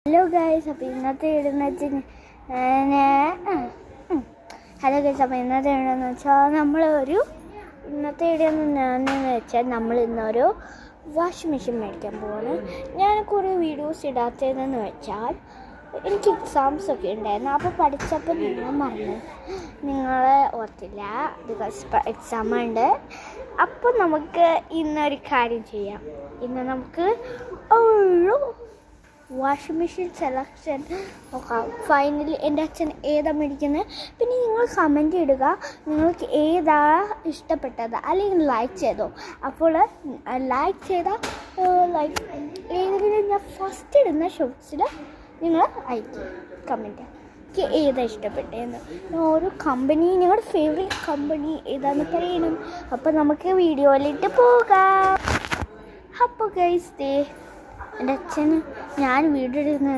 Hello guys, അപ്പോൾ ഇന്നത്തെ ഇടുന്ന ഹലോ ഗൈസ്, അപ്പോൾ ഇന്നത്തെ ഇടുന്ന വെച്ചാൽ ഇന്നത്തെ ഇടുന്ന വെച്ചാൽ നമ്മൾ ഇന്നൊരു വാഷിംഗ് മെഷീൻ മേടിക്കാൻ പോവാണ്. ഞാൻ കുറേ വീഡിയോസ് ഇടാത്തതെന്ന് വെച്ചാൽ എനിക്ക് എക്സാംസൊക്കെ ഉണ്ടായിരുന്നു. അപ്പോൾ പഠിച്ചപ്പോൾ നിങ്ങളെ ഓർത്തില്ല, ബിക്കോസ് എക്സാം ഉണ്ട്. അപ്പോൾ നമുക്ക് ഇന്നൊരു കാര്യം ചെയ്യാം. ഇന്ന് നമുക്ക് ഒരു വാഷിംഗ് മെഷീൻ സെലക്ഷൻ നോക്കാം. ഫൈനലി എൻ്റെ അച്ഛൻ ഏതാ മേടിക്കുന്നത്. പിന്നെ നിങ്ങൾ കമൻറ്റ് ഇടുക, നിങ്ങൾക്ക് ഏതാ ഇഷ്ടപ്പെട്ടത്, അല്ലെങ്കിൽ ലൈക്ക് ചെയ്തോ. അപ്പോൾ ലൈക്ക് ചെയ്താൽ ഏതെങ്കിലും ഞാൻ ഫസ്റ്റ് ഇടുന്ന ഷോർട്സിൽ നിങ്ങൾ അയക്കും കമൻറ്റ് എനിക്ക് ഏതാ ഇഷ്ടപ്പെട്ടതെന്ന്. ഓരോ കമ്പനി, നിങ്ങളുടെ ഫേവറേറ്റ് കമ്പനി ഏതാണെന്ന് പറയണം. അപ്പോൾ നമുക്ക് വീഡിയോയിലിട്ട് പോകാം. അപ്പോൾ ഗൈസ്, എൻ്റെ അച്ഛൻ ഞാൻ വീഡിയോ എടുക്കുന്ന